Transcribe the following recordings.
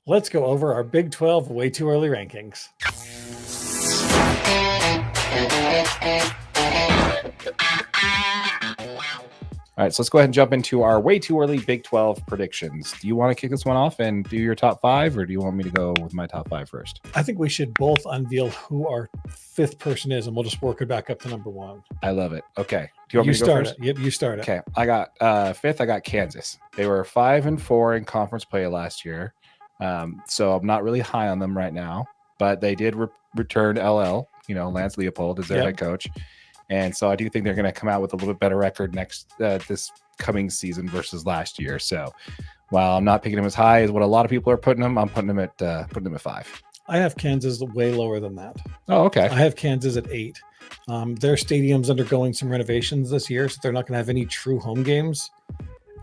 Let's go over our Big 12 way too early rankings. All right, so let's go ahead and jump into our way too early Big 12 predictions. Do you want to kick this one off and do your top five, or do you want me to go with my top five first? I think we should both unveil who our fifth person is, and we'll just work it back up to number one. I love it. Okay. Do you want me to go start first? it. Yep, you start it. Okay. I got fifth. I got Kansas. They were 5-4 in conference play last year. So I'm not really high on them right now, but they did return LL, Lance Leopold is their head coach. And so I do think they're going to come out with a little bit better record this coming season versus last year. So while I'm not picking them as high as what a lot of people are putting them, I'm putting them at 5. I have Kansas way lower than that. Oh, okay. I have Kansas at 8. Their stadium's undergoing some renovations this year, so they're not going to have any true home games.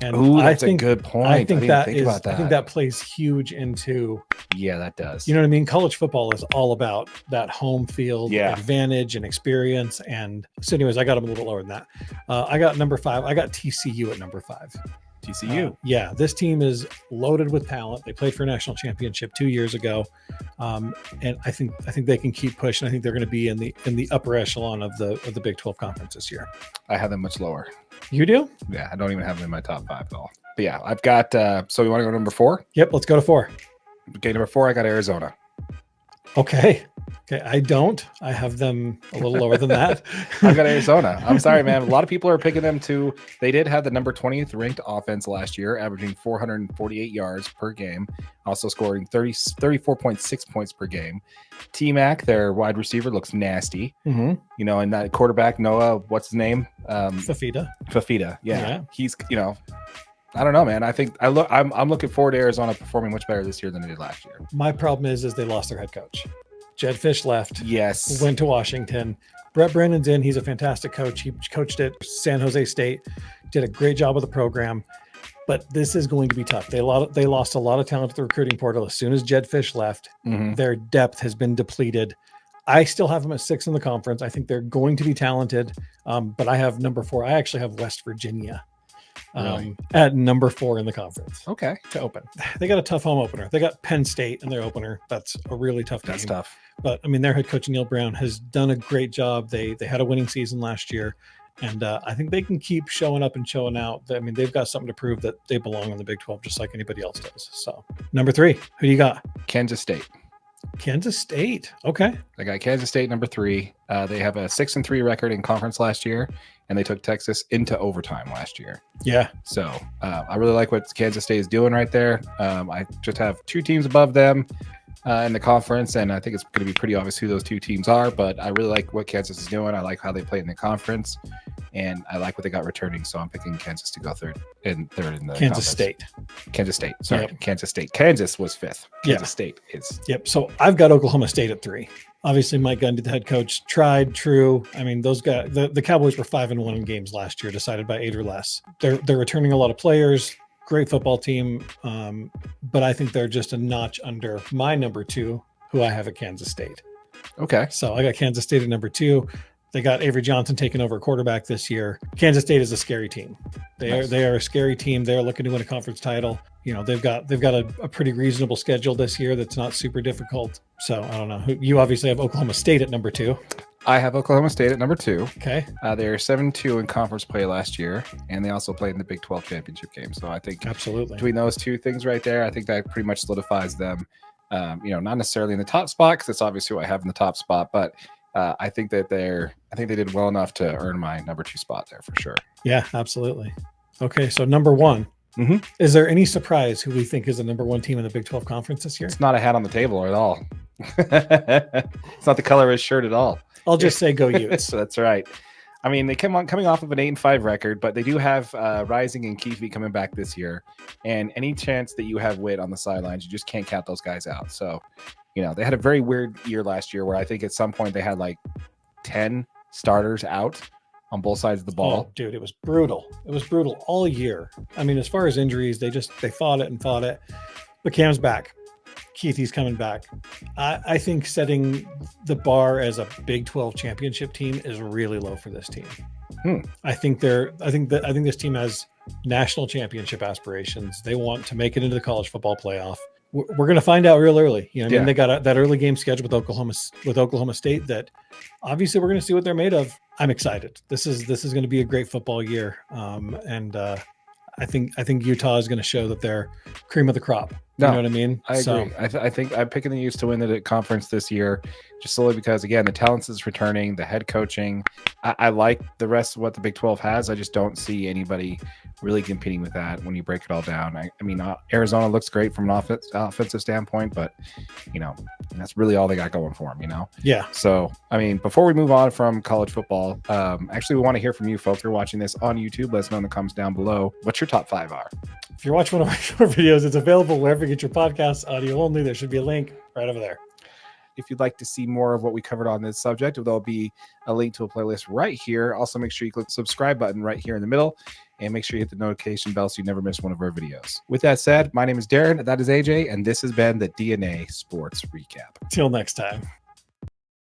And that's a good point. I think that plays huge into. Yeah, that does. You know what I mean? College football is all about that home field advantage and experience. And so, anyways, I got them a little lower than that. I got number 5. I got TCU at number 5. TCU. This team is loaded with talent. They played for a national championship 2 years ago, and I think they can keep pushing. I think they're going to be in the upper echelon of the Big 12 conference this year. I have them much lower. You do? Yeah, I don't even have them in my top 5 at all. But yeah, I've got. So you want to go to number 4? Yep, let's go to 4. Okay, number 4, I got Arizona. Okay, I don't. I have them a little lower than that. I've got Arizona. I'm sorry, man. A lot of people are picking them too. They did have the number 20th ranked offense last year, averaging 448 yards per game, also scoring 34.6 points per game. T-Mac, their wide receiver, looks nasty. Mm-hmm. And that quarterback, Noah, what's his name? Fafita. Yeah. He's, I don't know, man. I'm looking forward to Arizona performing much better this year than they did last year. My problem is they lost their head coach. Jedd Fisch left. Yes. Went to Washington. Brett Brennan's in. He's a fantastic coach. He coached at San Jose State. Did a great job with the program. But this is going to be tough. They lost a lot of talent at the recruiting portal as soon as Jedd Fisch left. Mm-hmm. Their depth has been depleted. I still have them at 6 in the conference. I think they're going to be talented. But I have number 4. I actually have West Virginia. Really? At number 4 in the conference. Okay. To open. They got a tough home opener. They got Penn State in their opener. That's a really tough game. That's tough. But I mean, their head coach Neil Brown has done a great job. They had a winning season last year, and I think they can keep showing up and showing out. I mean, they've got something to prove that they belong in the Big 12 just like anybody else does. So number 3, who do you got? Kansas State. Kansas State. Okay. I got Kansas State number 3. They have a 6-3 record in conference last year, and they took Texas into overtime last year. Yeah. So I really like what Kansas State is doing right there. I just have 2 teams above them in the conference, and I think it's going to be pretty obvious who those 2 teams are, but I really like what Kansas is doing. I like how they play in the conference, and I like what they got returning, so I'm picking Kansas to go third in the Kansas conference. State. Kansas State. Sorry, Yep. Kansas State. Kansas was 5th. Kansas State is. Yep. So I've got Oklahoma State at 3. Obviously, Mike Gundy, the head coach, tried, true. I mean, those guys, the Cowboys were 5-1 in games last year, decided by 8 or less. They're returning a lot of players. Great football team. But I think they're just a notch under my number 2, who I have at Kansas State. Okay. So I got Kansas State at number 2. They got Avery Johnson taking over quarterback this year. Kansas State is a scary team. They are a scary team. They're looking to win a conference title. They've got a pretty reasonable schedule this year that's not super difficult. So I don't know. You obviously have Oklahoma State at number 2. I have Oklahoma State at number 2. Okay. They are 7-2 in conference play last year, and they also played in the Big 12 championship game. So I think absolutely between those 2 things right there, I think that pretty much solidifies them. Not necessarily in the top spot, because that's obviously who I have in the top spot, but I think they did well enough to earn my number 2 spot there for sure. Yeah, absolutely. Okay, so number 1. Mm-hmm. Is there any surprise who we think is the number 1 team in the Big 12 conference this year? It's not a hat on the table at all. It's not the color of his shirt at all. I'll just say go Utes. That's right. I mean, they coming off of an 8-5 record, but they do have Rising and Keefe coming back this year. And any chance that you have Witt on the sidelines, you just can't count those guys out. So, they had a very weird year last year where I think at some point they had like 10 starters out on both sides of the ball. Oh, dude, it was brutal. It was brutal all year. I mean, as far as injuries, they fought it. But Cam's back. Keithy's coming back. I think setting the bar as a Big 12 championship team is really low for this team. I think this team has national championship aspirations. They want to make it into the college football playoff. we're going to find out real early. You know, what I mean, Yeah. they got that early game scheduled with Oklahoma State. That obviously we're going to see what they're made of. I'm excited. This is going to be a great football year, and I think Utah is going to show that they're cream of the crop. You No, know what I mean? I agree. I think I'm picking the Utes to win the conference this year, just solely because, again, the talents is returning, the head coaching. I like the rest of what the Big 12 has. I just don't see anybody really competing with that when you break it all down. I mean, Arizona looks great from an offensive standpoint, but, you know, that's really all they got going for them, you know? Yeah. So, I mean, before we move on from college football, actually, we want to hear from you folks who are watching this on YouTube. Let us know in the comments down below what your top 5 are. If you're watching one of our short videos, it's available wherever you get your podcasts, audio only. There should be a link right over there. If you'd like to see more of what we covered on this subject, there'll be a link to a playlist right here. Also, make sure you click the subscribe button right here in the middle, and make sure you hit the notification bell so you never miss one of our videos. With that said, my name is Darren, that is AJ, and this has been the DNA Sports Recap. Till next time.